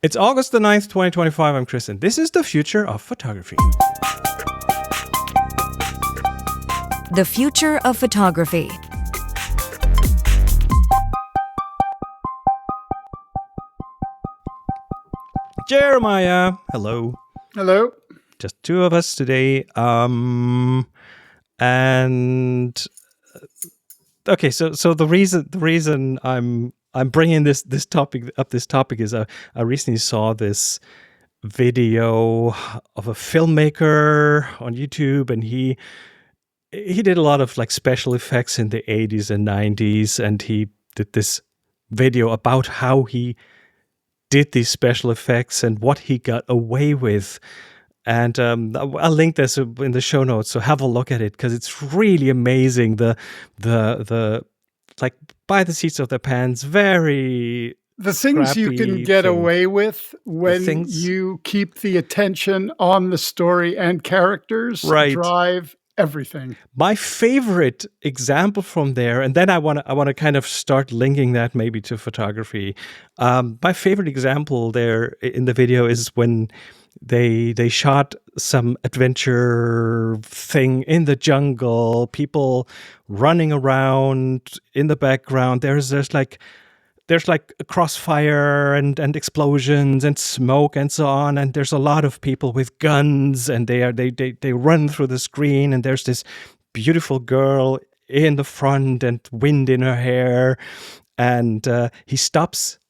It's August the 9th, 2025. I'm Chris, and this is the future of photography. The future of photography. Jeremiah, hello. Hello. Just two of us today. And okay, so the reason I'm bringing this topic is I recently saw this video of a filmmaker on YouTube, and he did a lot of like special effects in the 80s and 90s, and he did this video about how he did these special effects and what he got away with. And I'll link this in the show notes, so have a look at it, because it's really amazing. The like by the seats of their pants, very the things you can get away with when you keep the attention on the story and characters, right, drive everything. My favorite example from there, and then I want to kind of start linking that maybe to photography. My favorite example there in the video is when they shot some adventure thing in the jungle, people running around in the background. There's like a crossfire and explosions and smoke and so on, and there's a lot of people with guns, and they run through the screen, and there's this beautiful girl in the front and wind in her hair, and he stops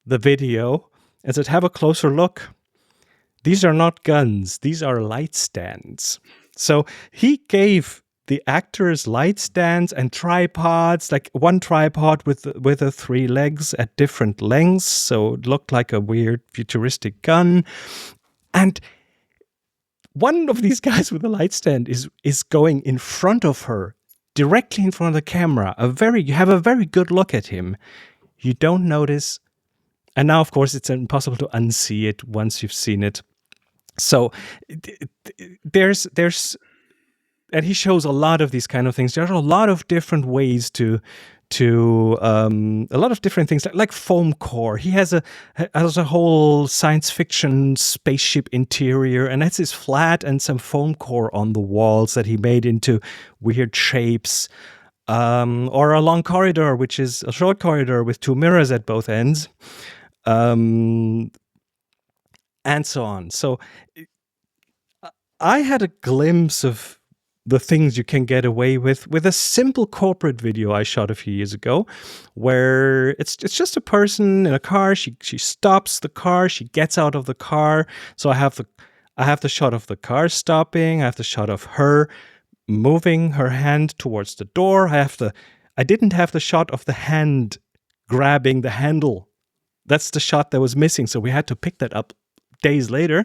the video and said, "Have a closer look. These are not guns, these are light stands." So he gave the actors light stands and tripods, like one tripod with the three legs at different lengths, so it looked like a weird futuristic gun. And one of these guys with a light stand is going in front of her, directly in front of the camera. You have a very good look at him. You don't notice. And now, of course, it's impossible to unsee it once you've seen it. So there's and he shows a lot of these kind of things. There's a lot of different ways to a lot of different things like foam core. He has a whole science fiction spaceship interior, and that's his flat and some foam core on the walls that he made into weird shapes. Or a long corridor, which is a short corridor with two mirrors at both ends. And so on. So I had a glimpse of the things you can get away with a simple corporate video I shot a few years ago, where it's just a person in a car. She stops the car. She gets out of the car. So I have the shot of the car stopping. I have the shot of her moving her hand towards the door. I didn't have the shot of the hand grabbing the handle. That's the shot that was missing. So we had to pick that up days later.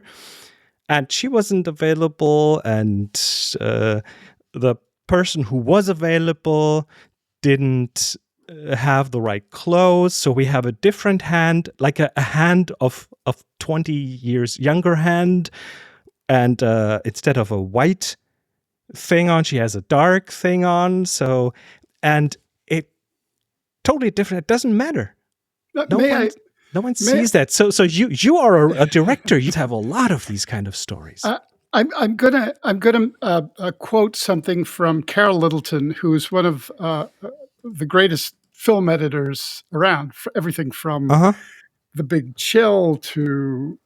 And she wasn't available, and the person who was available didn't have the right clothes. So we have a different hand, like a hand of 20 years younger hand. And instead of a white thing on, she has a dark thing on. So, and it totally different. It doesn't matter. No one sees that. So you are a director. You have a lot of these kind of stories. I'm gonna quote something from Carol Littleton, who is one of the greatest film editors around. For everything from The Big Chill to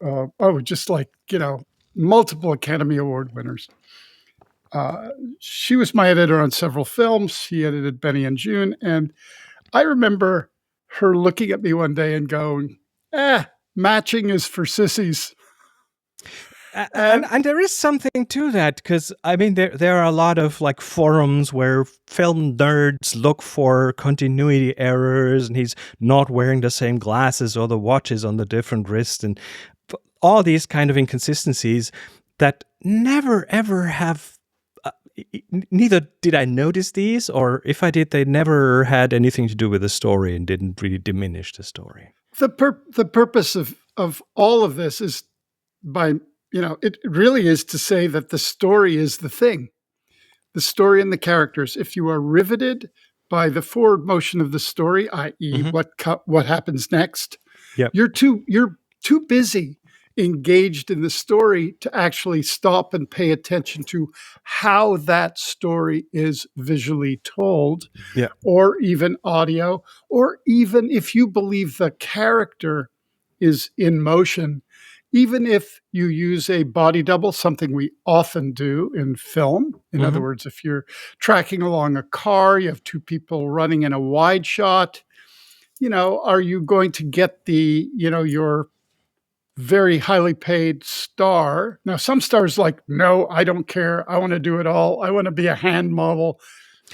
just like multiple Academy Award winners. She was my editor on several films. She edited Benny and Joon, and I remember her looking at me one day and going, matching is for sissies. And there is something to that, because I mean there are a lot of like forums where film nerds look for continuity errors, and he's not wearing the same glasses or the watches on the different wrists, and all these kind of inconsistencies that never ever have. Neither did I notice these, or if I did, they never had anything to do with the story and didn't really diminish the story. The purpose of all of this is it really is to say that the story is the thing, the story and the characters. If you are riveted by the forward motion of the story, i.e., what happens next, yep, you're too busy engaged in the story to actually stop and pay attention to how that story is visually told, Yeah. or even audio, or even if you believe the character is in motion, even if you use a body double, something we often do in film. In other words, if you're tracking along a car, you have two people running in a wide shot, are you going to get your very highly paid star? Now, some stars like, no, I don't care. I want to do it all. I want to be a hand model.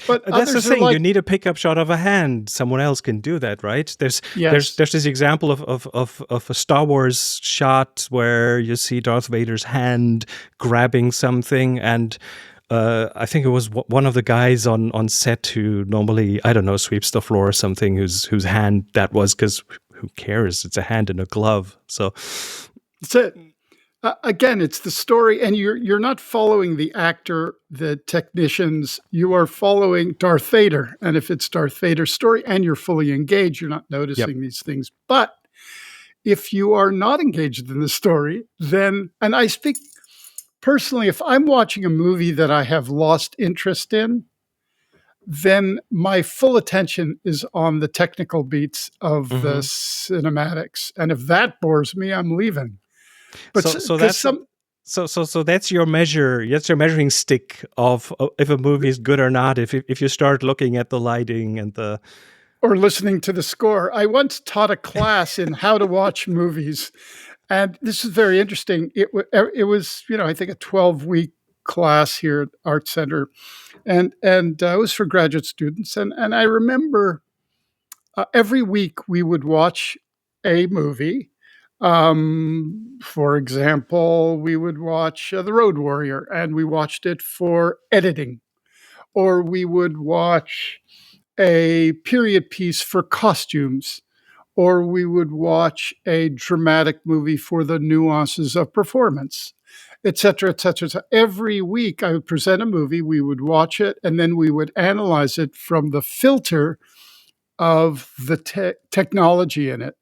But That's the others are thing. You like, need a pickup shot of a hand. Someone else can do that, right? There's yes, this example of a Star Wars shot where you see Darth Vader's hand grabbing something, and I think it was one of the guys on set who normally, I don't know, sweeps the floor or something, whose hand that was, because who cares? It's a hand in a glove. So that's it. Again, it's the story, and you're not following the actor, the technicians. You are following Darth Vader, and if it's Darth Vader's story and you're fully engaged, you're not noticing these things. But if you are not engaged in the story, then, and I speak personally, if I'm watching a movie that I have lost interest in, then my full attention is on the technical beats of the cinematics, and if that bores me, I'm leaving. But so that's your measure. That's your measuring stick of if a movie is good or not. If you start looking at the lighting and the or listening to the score. I once taught a class in how to watch movies, and this is very interesting. It was I think a 12-week class here at Art Center, and it was for graduate students. And I remember every week we would watch a movie. For example, we would watch The Road Warrior, and we watched it for editing, or we would watch a period piece for costumes, or we would watch a dramatic movie for the nuances of performance, et cetera, et cetera. So every week I would present a movie, we would watch it, and then we would analyze it from the filter of the technology in it.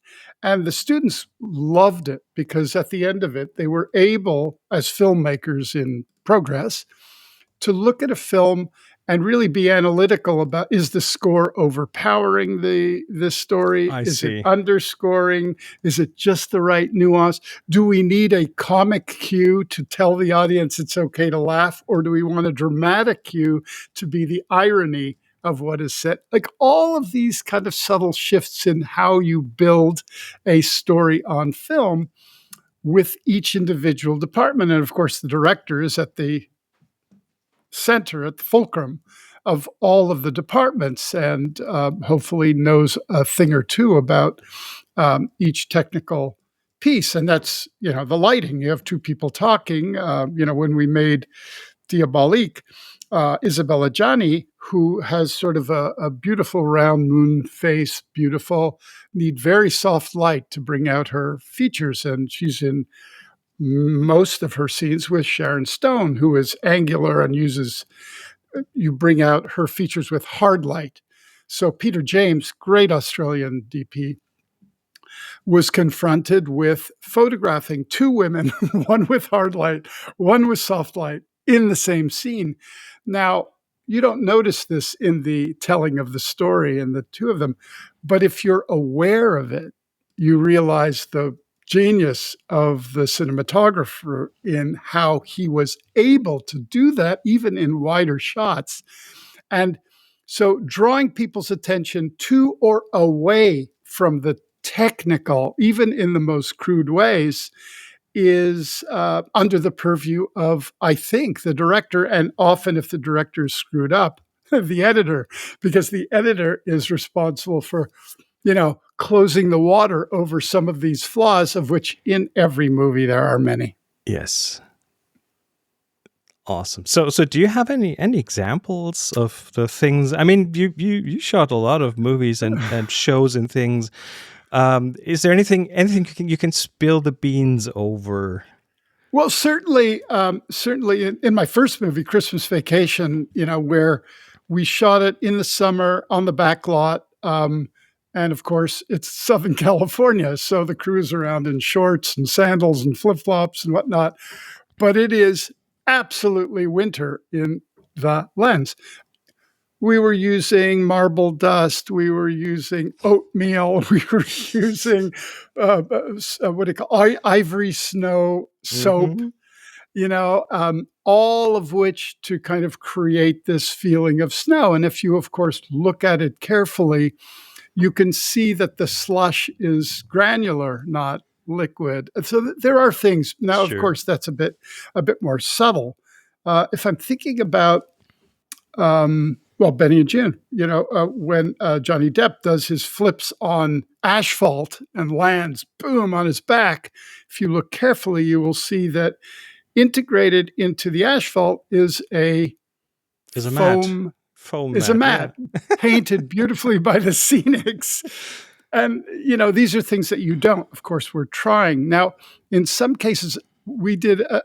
And the students loved it because at the end of it, they were able, as filmmakers in progress, to look at a film and really be analytical about, is the score overpowering the story? I Is see. it underscoring? Is it just the right nuance? Do we need a comic cue to tell the audience it's okay to laugh? Or do we want a dramatic cue to be the irony of what is said? Like all of these kind of subtle shifts in how you build a story on film with each individual department. And of course, the director is at the center, at the fulcrum of all of the departments, and hopefully knows a thing or two about each technical piece. And that's, the lighting. You have two people talking. When we made Diabolique, Isabella Gianni, who has sort of a beautiful round moon face, need very soft light to bring out her features. And she's in most of her scenes with Sharon Stone, who is angular and you bring out her features with hard light. So Peter James, great Australian DP, was confronted with photographing two women, one with hard light, one with soft light, in the same scene. Now, you don't notice this in the telling of the story in the two of them, but if you're aware of it, you realize the genius of the cinematographer in how he was able to do that, even in wider shots. And so drawing people's attention to or away from the technical, even in the most crude ways, is under the purview of, I think, the director, and often if the director is screwed up, the editor, because the editor is responsible for, closing the water over some of these flaws, of which in every movie there are many. Yes. Awesome. So do you have any examples of the things? I mean, you shot a lot of movies and shows and things. Is there anything you can spill the beans over? Well, certainly in my first movie, Christmas Vacation, where we shot it in the summer on the back lot. And of course, it's Southern California, so the crew's around in shorts and sandals and flip-flops and whatnot. But it is absolutely winter in the lens. We were using marble dust. We were using oatmeal. We were using what do you call ivory snow soap. All of which to kind of create this feeling of snow. And if you, of course, look at it carefully, you can see that the slush is granular, not liquid. So there are things. Now, Sure. Of course, that's a bit more subtle. If I'm thinking about Benny and Joon, when Johnny Depp does his flips on asphalt and lands, boom, on his back, if you look carefully, you will see that integrated into the asphalt is a foam mat painted beautifully by the Scenics. And, these are things that you don't, of course, we're trying. Now, in some cases,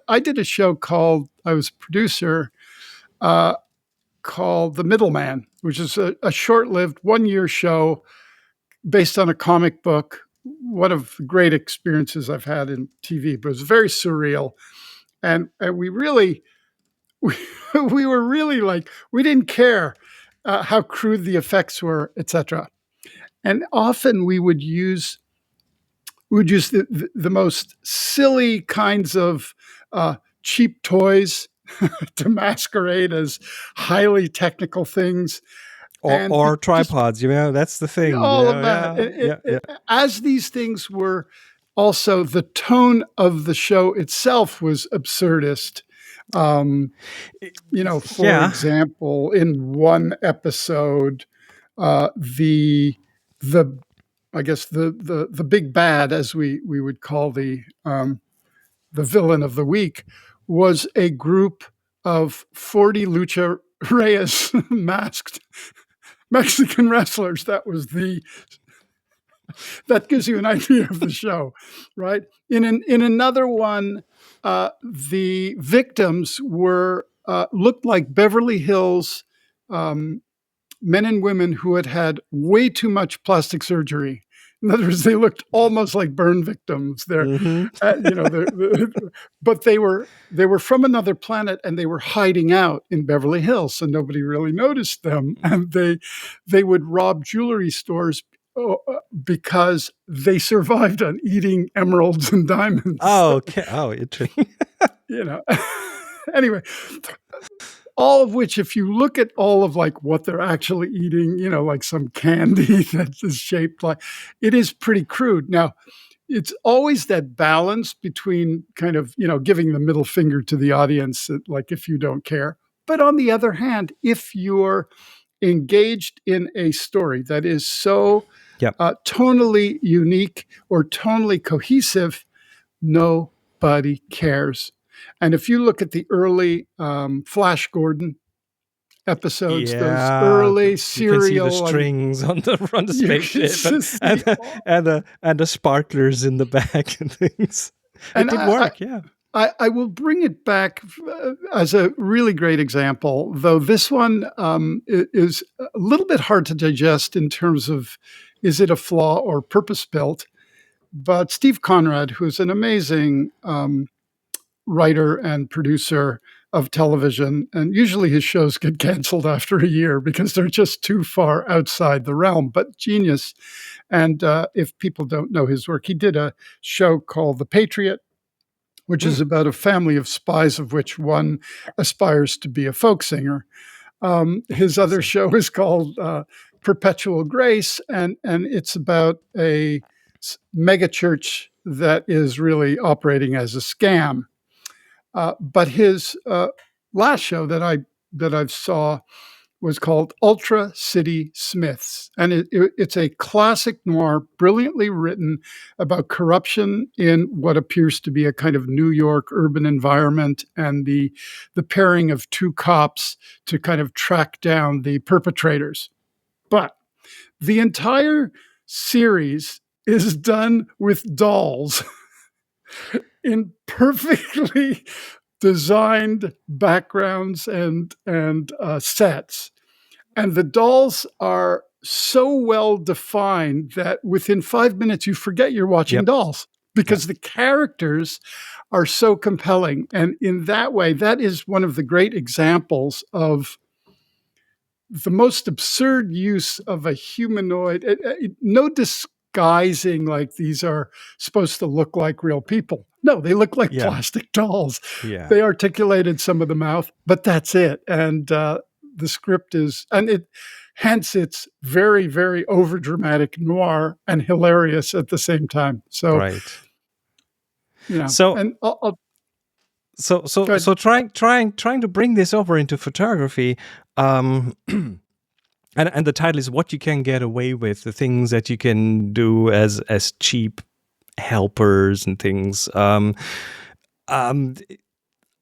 I did a show called, I was a producer, called The Middleman, which is a short-lived 1-year show based on a comic book. One of the great experiences I've had in TV, but it was very surreal. And we really, we were really like, we didn't care how crude the effects were, etc. And often we would use the most silly kinds of cheap toys to masquerade as highly technical things. Or tripods, that's the thing. All of that. As these things were also, the tone of the show itself was absurdist. For example, in one episode, the big bad, as we would call the villain of the week, was a group of 40 Lucha Reyes masked Mexican wrestlers. That gives you an idea of the show, right? In another one, the victims looked like Beverly Hills men and women who had way too much plastic surgery. In other words, they looked almost like burn victims. But they were from another planet, and they were hiding out in Beverly Hills, so nobody really noticed them. And they would rob jewelry stores because they survived on eating emeralds and diamonds. Oh, okay. Oh, interesting. Anyway, all of which, if you look at all of like what they're actually eating, like some candy that is shaped like, it is pretty crude. Now, it's always that balance between kind of, giving the middle finger to the audience, like if you don't care. But on the other hand, if you're engaged in a story that is so tonally unique or tonally cohesive, nobody cares. And if you look at the early Flash Gordon episodes, those early serial, you can see the strings on the spaceship and the sparklers in the back and things. It did work, I will bring it back as a really great example, though this one is a little bit hard to digest in terms of, is it a flaw or purpose-built? But Steve Conrad, who's an amazing writer and producer of television, and usually his shows get canceled after a year because they're just too far outside the realm, but genius. And if people don't know his work, he did a show called The Patriot, which is about a family of spies of which one aspires to be a folk singer. His other show is called Perpetual Grace, and it's about a mega church that is really operating as a scam. But his last show that I saw was called Ultra City Smiths. And it's a classic noir, brilliantly written about corruption in what appears to be a kind of New York urban environment, and the pairing of two cops to kind of track down the perpetrators. But the entire series is done with dolls in perfectly designed backgrounds and sets. And the dolls are so well defined that within 5 minutes you forget you're watching dolls, because the characters are so compelling. And in that way, that is one of the great examples of the most absurd use of a humanoid. No disguising like these are supposed to look like real people. No, they look like plastic dolls. Yeah. They articulated some of the mouth, but that's it. And the script is, hence it's very, very overdramatic noir and hilarious at the same time. So, right. So, and so trying to bring this over into photography, and the title is "What You Can Get Away With," the things that you can do as cheap helpers and things.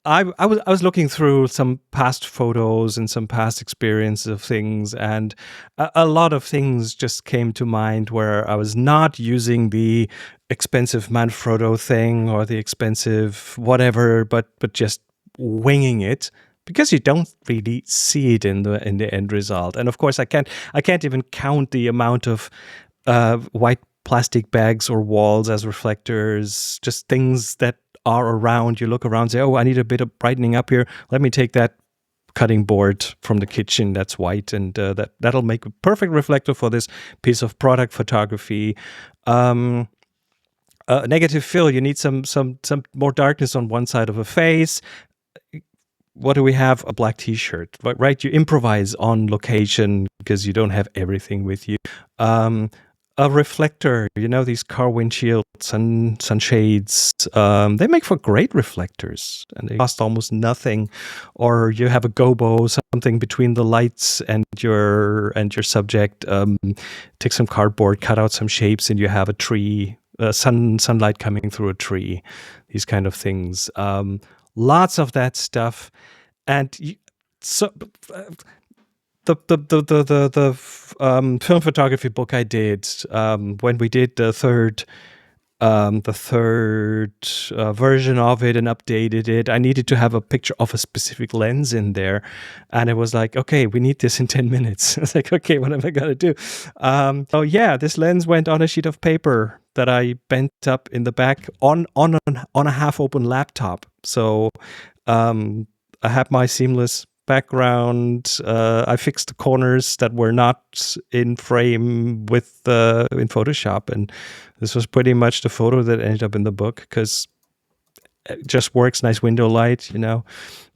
I was looking through some past photos and some past experiences of things, and a lot of things just came to mind where I was not using the expensive Manfrotto thing or the expensive whatever, but just winging it, because you don't really see it in the end result. And of course, I can't even count the amount of white plastic bags or walls as reflectors, just things that are around. You look around, say, oh, I need a bit of brightening up here. Let me take that cutting board from the kitchen that's white, and that'll make a perfect reflector for this piece of product photography. Negative fill, you need some more darkness on one side of a face. What do we have? A black t-shirt, right? You improvise on location because you don't have everything with you. A reflector, these car windshields and sunshades, they make for great reflectors and they cost almost nothing. Or you have a gobo, something between the lights and your subject. Take some cardboard, cut out some shapes, and you have a tree, sunlight coming through a tree. These kind of things. Lots of that stuff, and the film photography book I did, when we did the third version of it and updated it, I needed to have a picture of a specific lens in there, and it was like, okay, we need this in 10 minutes. It's like, okay, what am I gonna do? This lens went on a sheet of paper that I bent up in the back on a half-open laptop. So I had my seamless background. I fixed the corners that were not in frame with in Photoshop, and this was pretty much the photo that ended up in the book because it just works. Nice window light,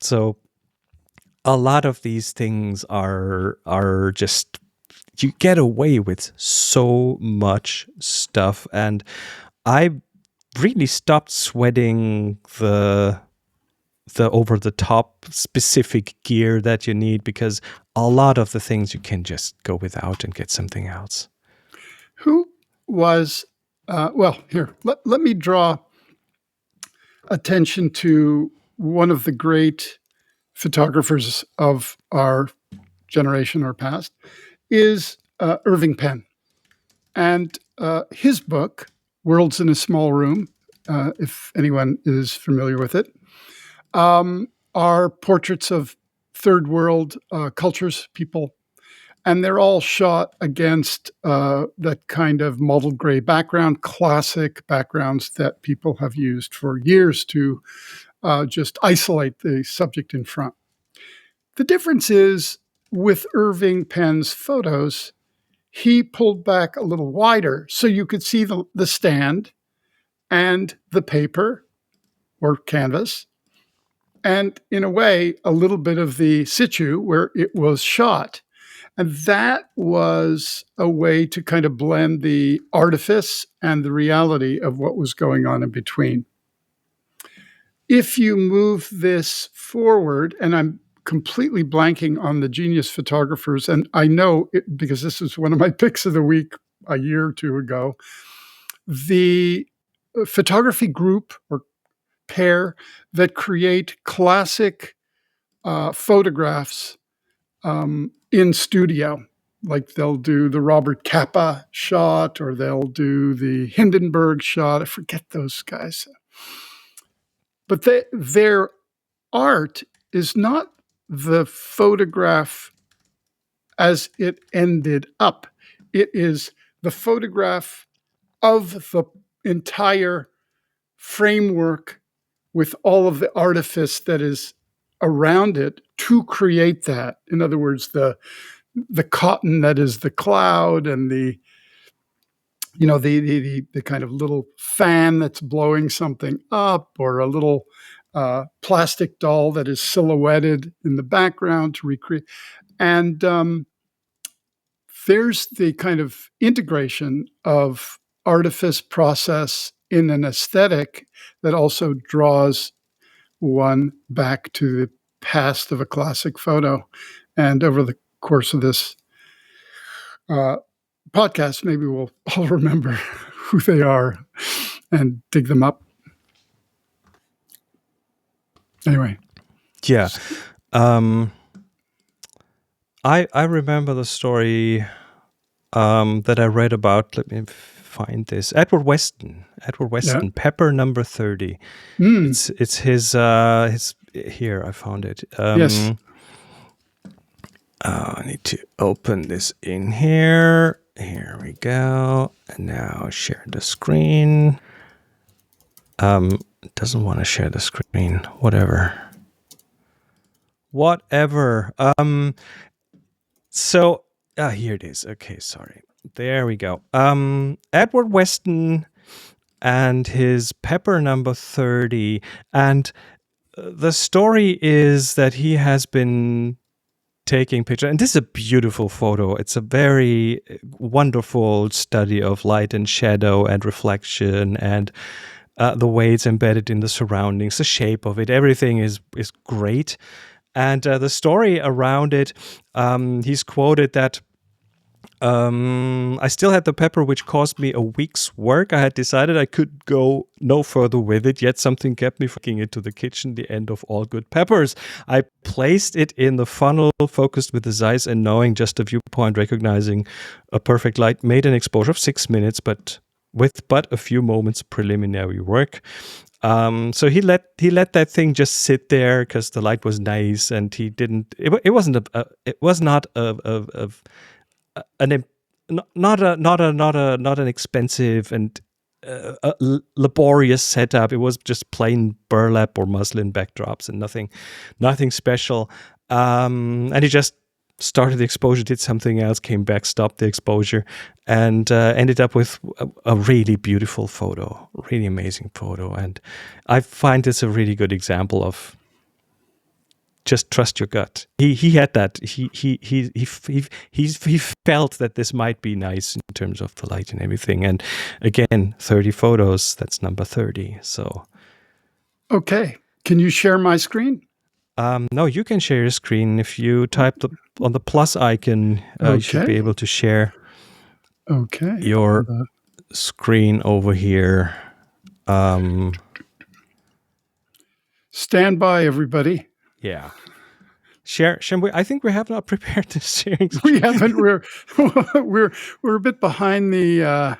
So a lot of these things are just, you get away with so much stuff, and I really stopped sweating the over-the-top specific gear that you need, because a lot of the things you can just go without and get something else. Who was, here, let me draw attention to one of the great photographers of our generation or past, is Irving Penn. And his book, Worlds in a Small Room, if anyone is familiar with it, are portraits of third world cultures, people, and they're all shot against that kind of mottled gray background, classic backgrounds that people have used for years to just isolate the subject in front. The difference is, with Irving Penn's photos, he pulled back a little wider so you could see the stand and the paper or canvas, and in a way, a little bit of the situ where it was shot. And that was a way to kind of blend the artifice and the reality of what was going on in between. If you move this forward, and I'm completely blanking on the genius photographers, and I know it because this is one of my picks of the week a year or two ago, the photography group or pair that create classic photographs in studio. Like they'll do the Robert Capa shot, or they'll do the Hindenburg shot. I forget those guys. But their art is not the photograph as it ended up. it is the photograph of the entire framework with all of the artifice that is around it to create that. In other words, the cotton that is the cloud, and the kind of little fan that's blowing something up, or a little plastic doll that is silhouetted in the background to recreate. And there's the kind of integration of artifice, process in an aesthetic that also draws one back to the past of a classic photo. And over the course of this podcast, maybe we'll all remember who they are and dig them up. Anyway. Yeah. I remember the story that I read about. Let me find this. Edward Weston, Yeah. Pepper number 30. It's his here, I found it. Yes. I need to open this in here. Here we go. And now share the screen. It doesn't want to share the screen. Whatever. So here it is. Okay, sorry. There we go. Edward Weston and his Pepper number 30. And the story is that he has been taking pictures. And this is a beautiful photo. It's a very wonderful study of light and shadow and reflection, and the way it's embedded in the surroundings, the shape of it. Everything is great. And the story around it, he's quoted that I still had the pepper, which cost me a week's work. I had decided I could go no further with it, yet something kept me fucking into the kitchen, the end of all good peppers. I placed it in the funnel, focused with the Zeiss, and knowing just a viewpoint, recognizing a perfect light, made an exposure of 6 minutes, but with a few moments of preliminary work. So he let that thing just sit there because the light was nice, and he didn't. It was not an expensive and laborious setup. It was just plain burlap or muslin backdrops and nothing special. And he just started the exposure, did something else, came back, stopped the exposure, and ended up with a really beautiful photo, really amazing photo. And I find this a really good example of just trust your gut. He had that. He felt that this might be nice in terms of the light and everything. And again, 30 photos. That's number 30. So, okay, can you share my screen? No, you can share your screen if you type on the plus icon. You should be able to share. Okay. Your screen over here. Stand by, everybody. Yeah. Share. I think we have not prepared this sharing. We haven't. We're a bit behind the.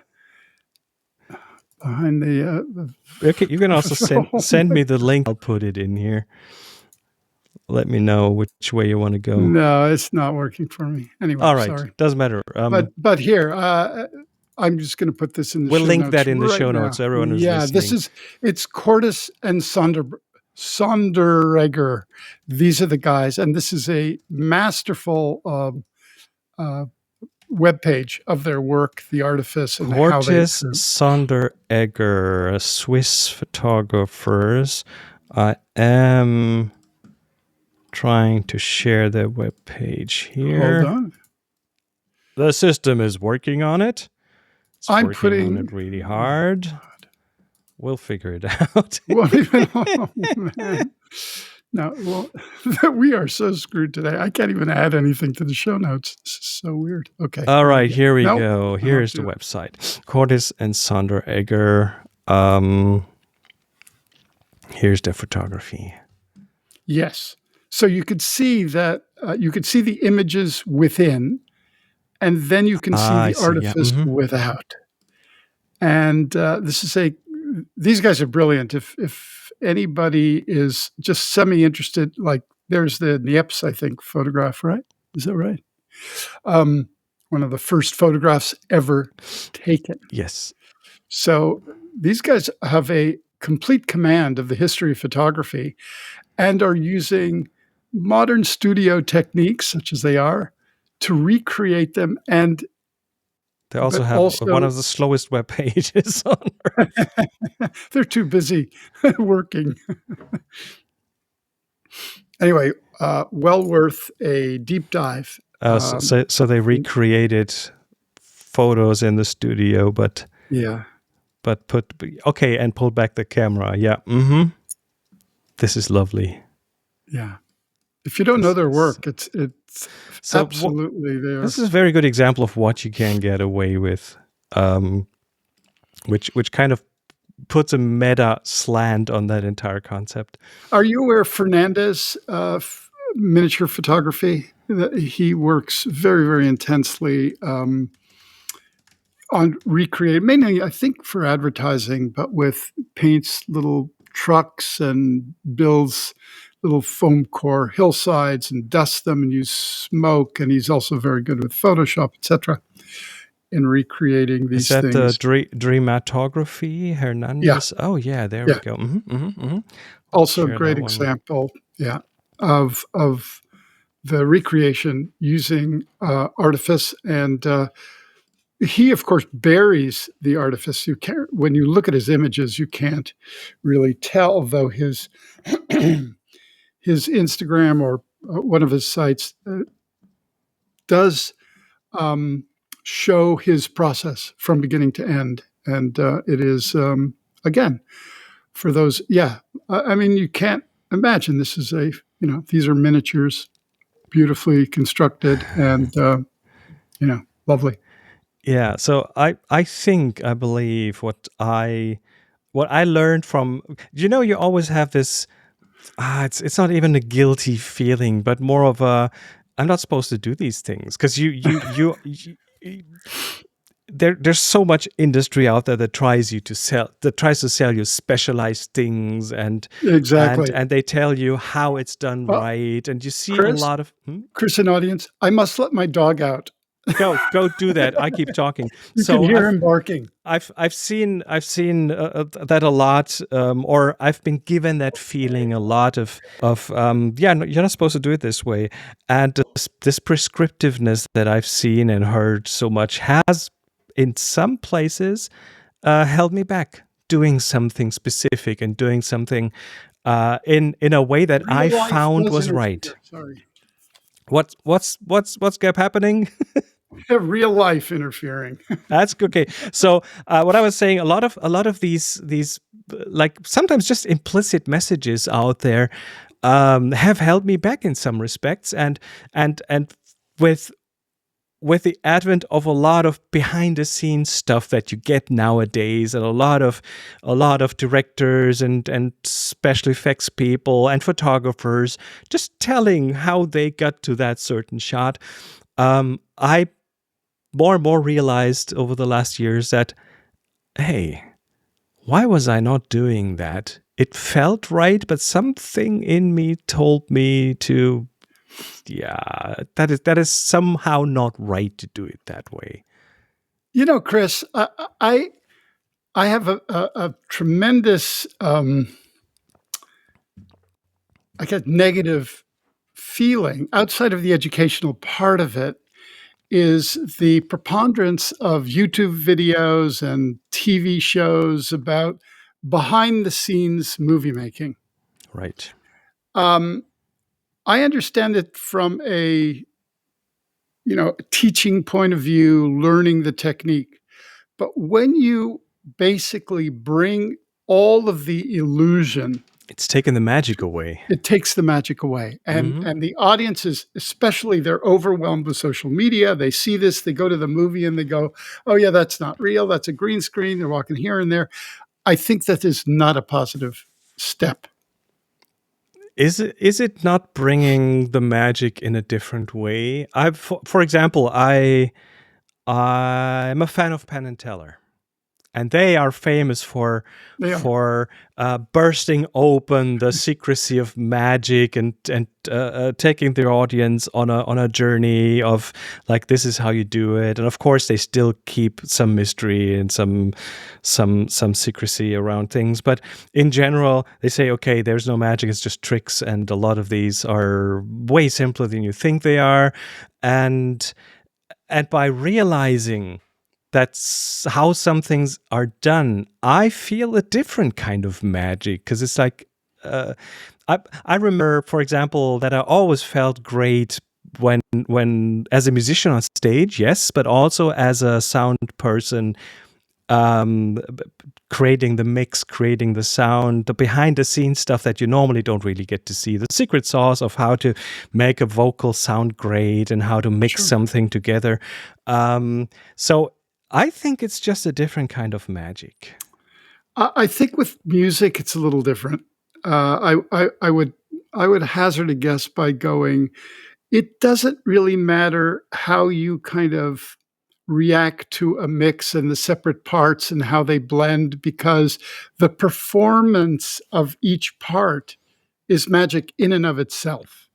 Okay, you can also send me the link. I'll put it in here. Let me know which way you want to go. No, it's not working for me. Anyway, all right, sorry. Doesn't matter. But here, I'm just going to put this in the show notes. We'll link that in the show notes. So everyone who's listening. It's Cortis and Sonderegger. These are the guys, and this is a masterful webpage of their work, the artifice, and how they. Cortis Sonderegger, Swiss photographers. I am trying to share their webpage here. Hold on. The system is working on it. I'm working putting on it really hard. We'll figure it out. Oh, man. No, well, we are so screwed today. I can't even add anything to the show notes. This is so weird. Okay. All right, here we go. Here's the website. Cortis and Sonderegger. Here's the photography. Yes. So you could see that you could see the images within, and then you can see the artifice without. And these guys are brilliant. If anybody is just semi-interested, like there's the Niepce, I think, photograph, right? Is that right? one of the first photographs ever taken. Yes. So these guys have a complete command of the history of photography and are using modern studio techniques, such as they are, to recreate them. And they also but have one of the slowest web pages on Earth. They're too busy working. Anyway, well worth a deep dive. So they recreated photos in the studio, but yeah, but and pulled back the camera. Yeah. Mm-hmm. This is lovely. Yeah. If you don't know their work, it's so absolutely there. This is a very good example of what you can get away with, which kind of puts a meta slant on that entire concept. Are you aware of Fernandez miniature photography? He works very, very intensely on recreating, mainly I think for advertising, but with paints little trucks and builds little foam core hillsides and dusts them and use smoke. And he's also very good with Photoshop, etc. in recreating these things. Is that the Dreamatography, Hernandez? Yeah. Oh, yeah, there we go. Mm-hmm, mm-hmm, mm-hmm. Also a great example, of the recreation using artifice. And he, of course, buries the artifice. You can't, when you look at his images, you can't really tell, though his his Instagram or one of his sites does show his process from beginning to end. And it is, again, for those, I mean, you can't imagine this is these are miniatures, beautifully constructed and, lovely. Yeah. So I believe what I learned from, you always have this, it's not even a guilty feeling, but more of a, I'm not supposed to do these things because there's so much industry out there that tries to sell you specialized things and exactly and they tell you how it's done right, and you see a lot of Chris and audience. I must let my dog out. Go do that. I keep talking. You can hear him barking. I've seen that a lot, or I've been given that feeling a lot of you're not supposed to do it this way, and this prescriptiveness that I've seen and heard so much has, in some places, held me back doing something specific and doing something in a way that I found was right. Sorry. What's kept happening? Real life interfering. That's okay. So what I was saying, a lot of these like sometimes just implicit messages out there have held me back in some respects, and with the advent of a lot of behind the scenes stuff that you get nowadays, and a lot of directors and special effects people and photographers just telling how they got to that certain shot, I more and more realized over the last years that, hey, why was I not doing that? It felt right, but something in me told me to, that is somehow not right to do it that way. Chris, I have a tremendous, I guess, negative feeling outside of the educational part of it, is the preponderance of YouTube videos and TV shows about behind the scenes movie making. Right. I understand it from a teaching point of view, learning the technique. But when you basically bring all of the illusion, it's taken the magic away. It takes the magic away. And the audiences, especially, they're overwhelmed with social media. They see this, they go to the movie and they go, oh yeah, that's not real. That's a green screen. They're walking here and there. I think that is not a positive step. Is it not bringing the magic in a different way? For example, I'm a fan of Penn and Teller. And they are famous for They are. bursting open the secrecy of magic and taking their audience on a journey of like, this is how you do it. And of course, they still keep some mystery and some secrecy around things. But in general, they say, okay, there's no magic; it's just tricks. And a lot of these are way simpler than you think they are. And by realizing that's how some things are done, I feel a different kind of magic, because it's like, I remember, for example, that I always felt great when as a musician on stage, yes, but also as a sound person, creating the mix, creating the sound, the behind the scenes stuff that you normally don't really get to see, the secret sauce of how to make a vocal sound great and how to mix something together. So I think it's just a different kind of magic. I think with music, it's a little different. I would hazard a guess by going, it doesn't really matter how you kind of react to a mix and the separate parts and how they blend, because the performance of each part is magic in and of itself.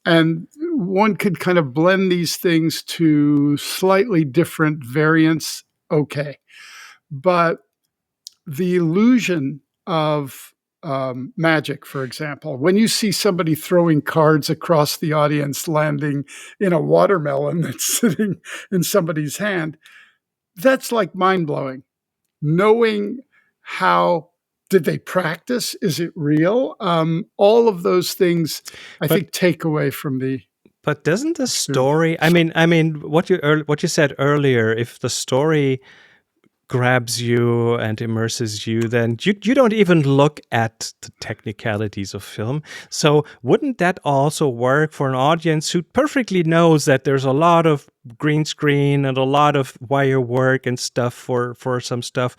And one could kind of blend these things to slightly different variants, okay. But the illusion of magic, for example, when you see somebody throwing cards across the audience landing in a watermelon that's sitting in somebody's hand, that's like mind-blowing. Knowing how did they practice? Is it real? All of those things, I think, take away from the. But doesn't the story? I mean, what you said earlier, if the story grabs you and immerses you, then you don't even look at the technicalities of film. So wouldn't that also work for an audience who perfectly knows that there's a lot of green screen and a lot of wire work and stuff for some stuff,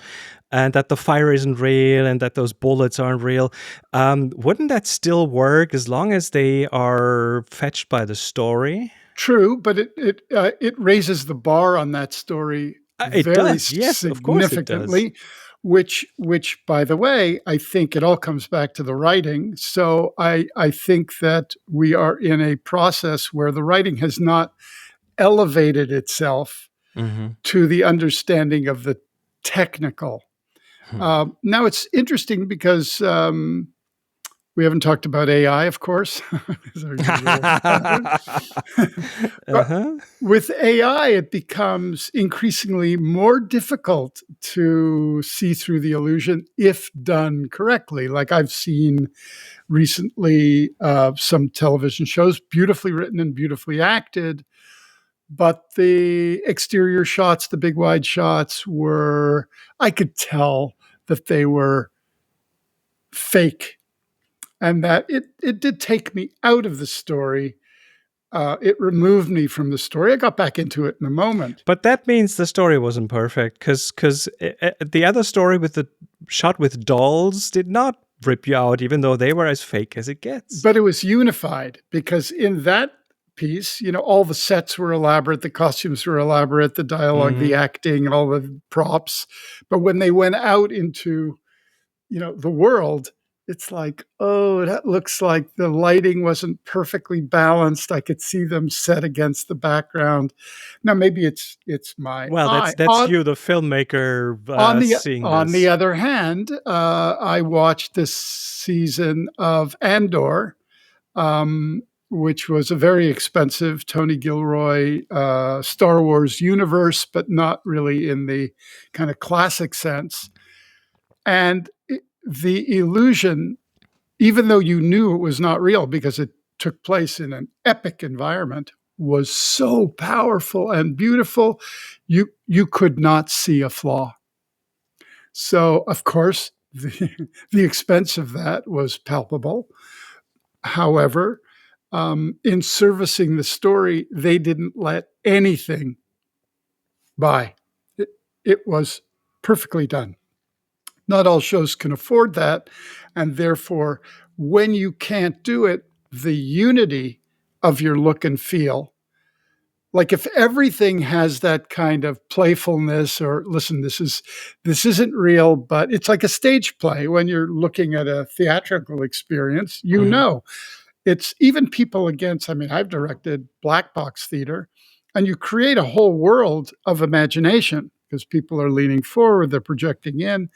and that the fire isn't real and that those bullets aren't real? Wouldn't that still work as long as they are fetched by the story? True, but it raises the bar on that story It very does, yes, of course it does. significantly, which, by the way, I think it all comes back to the writing. So I think that we are in a process where the writing has not elevated itself to the understanding of the technical. Now it's interesting because we haven't talked about AI, of course. But with AI, it becomes increasingly more difficult to see through the illusion if done correctly. Like I've seen recently some television shows, beautifully written and beautifully acted, but the exterior shots, the big wide shots were, I could tell that they were fake. And that it did take me out of the story. It removed me from the story. I got back into it in a moment. But that means the story wasn't perfect, because the other story with the shot with dolls did not rip you out, even though they were as fake as it gets. But it was unified, because in that piece, all the sets were elaborate, the costumes were elaborate, the dialogue, the acting, all the props. But when they went out into, the world, it's like, oh, that looks like the lighting wasn't perfectly balanced. I could see them set against the background. Now, maybe it's my eye. That's you, the filmmaker, seeing this. On the other hand, I watched this season of Andor, which was a very expensive Tony Gilroy Star Wars universe, but not really in the kind of classic sense. And the illusion, even though you knew it was not real because it took place in an epic environment, was so powerful and beautiful, you could not see a flaw. So, of course, the expense of that was palpable. However, in servicing the story, they didn't let anything by. It was perfectly done. Not all shows can afford that, and therefore, when you can't do it, the unity of your look and feel, Like if everything has that kind of playfulness, or listen, this isn't real, but it's like a stage play when you're looking at a theatrical experience, it's even people against, I mean, I've directed black box theater, and you create a whole world of imagination because people are leaning forward, they're projecting in,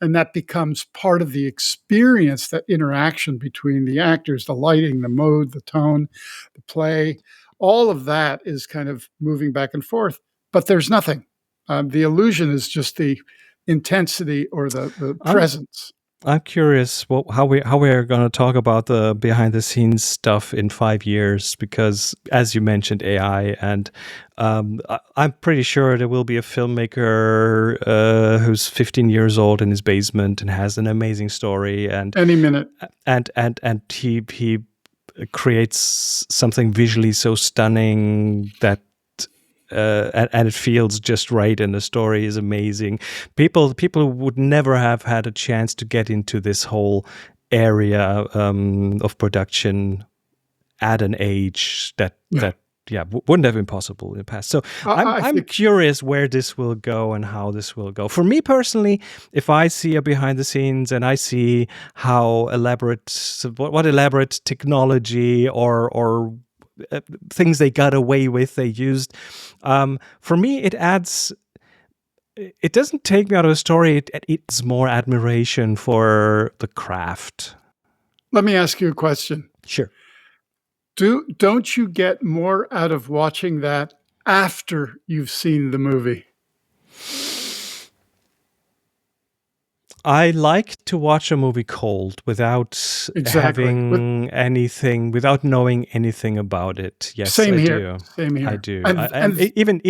and that becomes part of the experience, that interaction between the actors, the lighting, the mode, the tone, the play. All of that is kind of moving back and forth, but there's nothing. The illusion is just the intensity or the presence. I'm curious how we're going to talk about the behind the scenes stuff in 5 years, because as you mentioned AI, and I'm pretty sure there will be a filmmaker who's 15 years old in his basement and has an amazing story, and any minute, and he creates something visually so stunning that. And it feels just right, and the story is amazing. People would never have had a chance to get into this whole area of production at an age that wouldn't have been possible in the past. So I'm curious where this will go and how this will go. For me personally, if I see a behind the scenes and I see how what elaborate technology or things they got away with, they used. For me, it doesn't take me out of the story. It's more admiration for the craft. Let me ask you a question. Sure. Don't you get more out of watching that after you've seen the movie? I like to watch a movie cold without having anything, without knowing anything about it. Yes, Same I here. do. Same here. I do. And even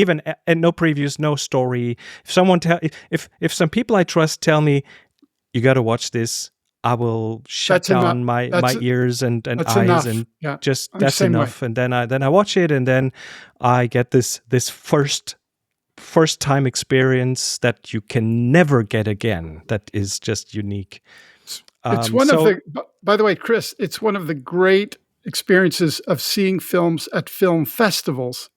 and no previews, no story. If someone if some people I trust tell me you got to watch this, I will shut down my ears and eyes enough. and just that's enough. Way. And then I watch it, and then I get this first time experience that you can never get again. That is just unique. It's one of the, by the way, Chris, it's one of the great experiences of seeing films at film festivals.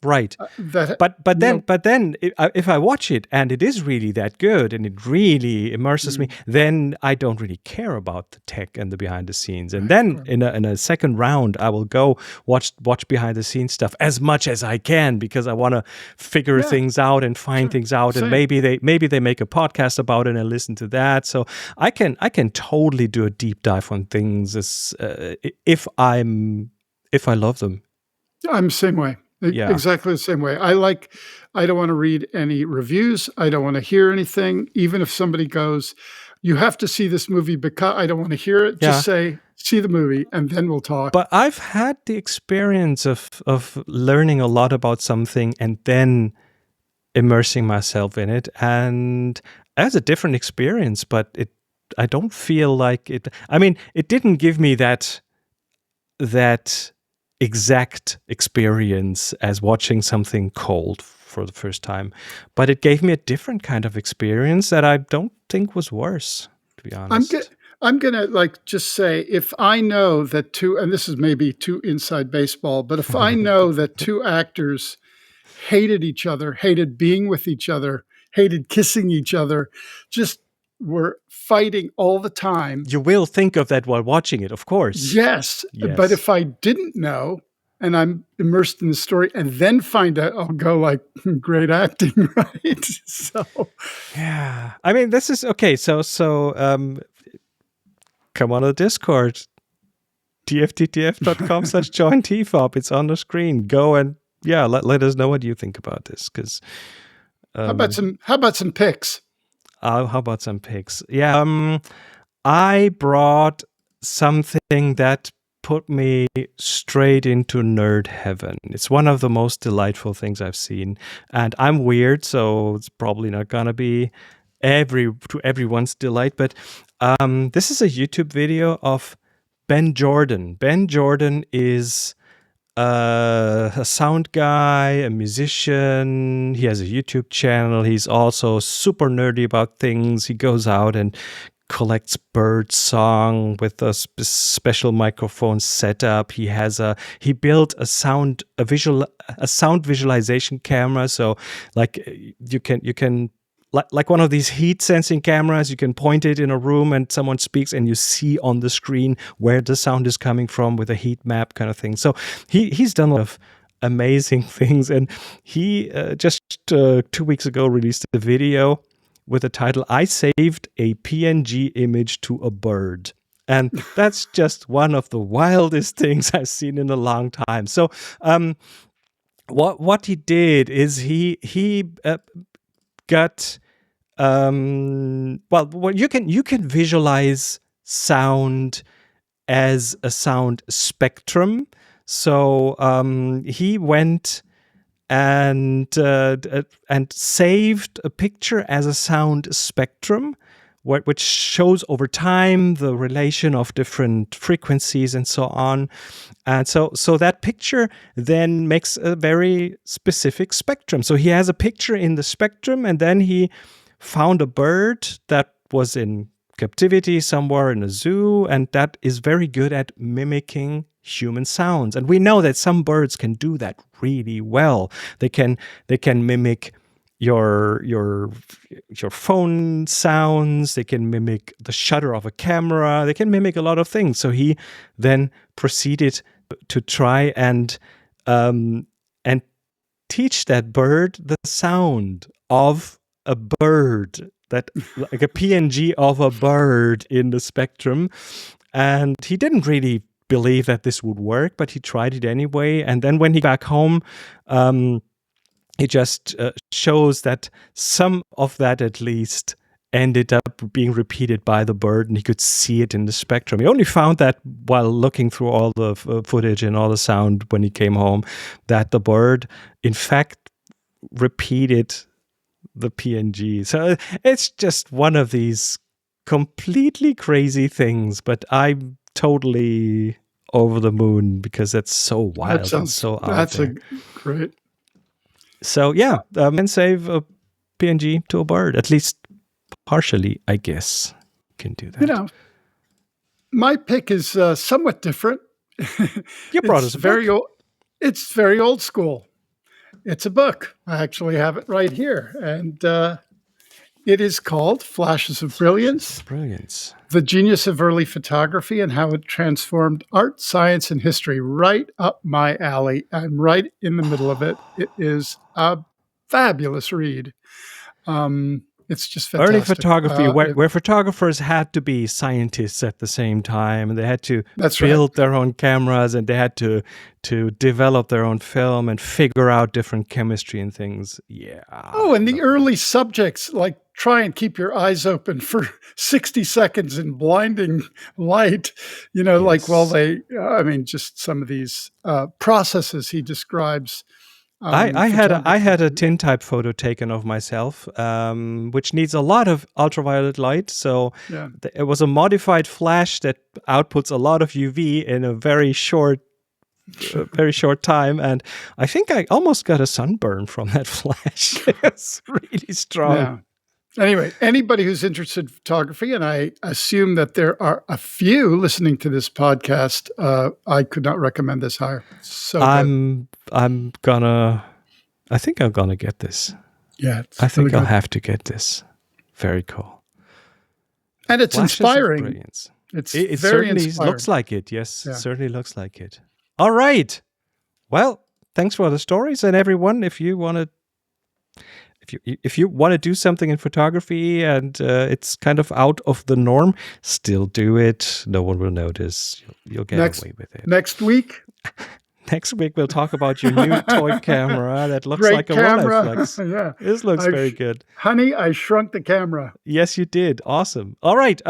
Right. But then if I watch it and it is really that good and it really immerses me, then I don't really care about the tech and the behind the scenes. And then in a second round, I will go watch behind the scenes stuff as much as I can, because I want to figure things out and find things out. Same. And maybe they make a podcast about it and I listen to that. So I can totally do a deep dive on things if I love them. I'm the same way. Yeah. Exactly the same way. I don't want to read any reviews. I don't want to hear anything. Even if somebody goes, you have to see this movie, because I don't want to hear it. Just say, see the movie, and then we'll talk. But I've had the experience of learning a lot about something and then immersing myself in it. And that's a different experience, but I don't feel like it. I mean, it didn't give me that exact experience as watching something cold for the first time, but it gave me a different kind of experience that I don't think was worse, to be honest. I'm gonna just say, if I know that and this is maybe too inside baseball, but if I know that two actors hated each other, hated being with each other, hated kissing each other, just were fighting all the time. You will think of that while watching it, of course. Yes. But if I didn't know and I'm immersed in the story and then find out, I'll go like, great acting, right? So yeah. I mean, this is okay. So come on to the Discord. tfttf.com/join-tfob. It's on the screen. Go and let us know what you think about this. Because how about some picks? How about some picks? Yeah, I brought something that put me straight into nerd heaven. It's one of the most delightful things I've seen. And I'm weird, so it's probably not going to be to everyone's delight. But this is a YouTube video of Ben Jordan. Ben Jordan is a sound guy, a musician. He has a YouTube channel. He's also super nerdy about things. He goes out and collects bird song with a special microphone setup. He built a sound visualization camera. So like you can like one of these heat sensing cameras, you can point it in a room and someone speaks and you see on the screen where the sound is coming from with a heat map kind of thing. So he's done a lot of amazing things, and he just 2 weeks ago released a video with the title, "I saved a PNG image to a bird." And that's just one of the wildest things I've seen in a long time. So what he did is he got you can visualize sound as a sound spectrum. So he went and saved a picture as a sound spectrum, which shows over time the relation of different frequencies and so on. And so that picture then makes a very specific spectrum. So he has a picture in the spectrum, and then he found a bird that was in captivity somewhere in a zoo, and that is very good at mimicking human sounds. And we know that some birds can do that really well. They can mimic your phone sounds. They can mimic the shutter of a camera. They can mimic a lot of things. So he then proceeded to try and teach that bird the sound of a bird, that like a PNG of a bird in the spectrum. And he didn't really believe that this would work, but he tried it anyway. And then when he got back home, it just shows that some of that at least ended up being repeated by the bird, and he could see it in the spectrum. He only found that while looking through all the footage and all the sound when he came home, that the bird, in fact, repeated the PNG. So it's just one of these completely crazy things, but I'm totally over the moon because that's so wild and so out there. Great. So yeah, and save a PNG to a bird, at least partially, I guess. Can do that. You know, my pick is somewhat different. You brought us a book. It's very old school. It's a book. I actually have it right here, and it is called "Flashes of Brilliance: The Genius of Early Photography and How It Transformed Art, Science, and History." Right up my alley. I'm right in the middle of it. It is a fabulous read. It's just fantastic. Early photography, where photographers had to be scientists at the same time, and they had to build their own cameras, and they had to develop their own film and figure out different chemistry and things. Yeah. Oh, and the early subjects, like try and keep your eyes open for 60 seconds in blinding light, like while they, just some of these processes he describes. I had a tintype photo taken of myself, which needs a lot of ultraviolet light. So it was a modified flash that outputs a lot of UV in a very short time, and I think I almost got a sunburn from that flash. It's really strong. Yeah. Anyway, anybody who's interested in photography, and I assume that there are a few listening to this podcast, I could not recommend this higher. So I think I'm gonna get this. Yeah, I think I'll have to get this. Very cool. And it's Flashes inspiring. Of brilliance. It very certainly inspiring. Looks like it. Yes, it certainly looks like it. All right. Well, thanks for the stories, and everyone, if you want to do something in photography and it's kind of out of the norm, still do it. No one will notice. You'll get away with it. Next week we'll talk about your new toy camera that looks like a Rolleiflex. Yeah. This looks very good. Honey, I shrunk the camera. Yes, you did. Awesome. All right.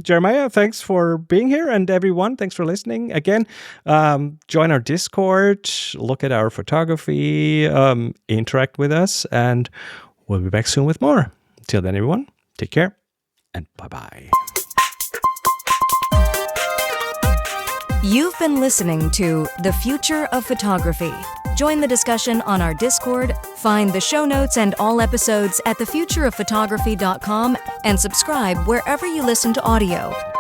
Jeremiah, thanks for being here. And everyone, thanks for listening. Again, join our Discord, look at our photography, interact with us, and we'll be back soon with more. Till then, everyone, take care and bye-bye. You've been listening to The Future of Photography Join the discussion on our Discord, find the show notes and all episodes at thefutureofphotography.com, and subscribe wherever you listen to audio.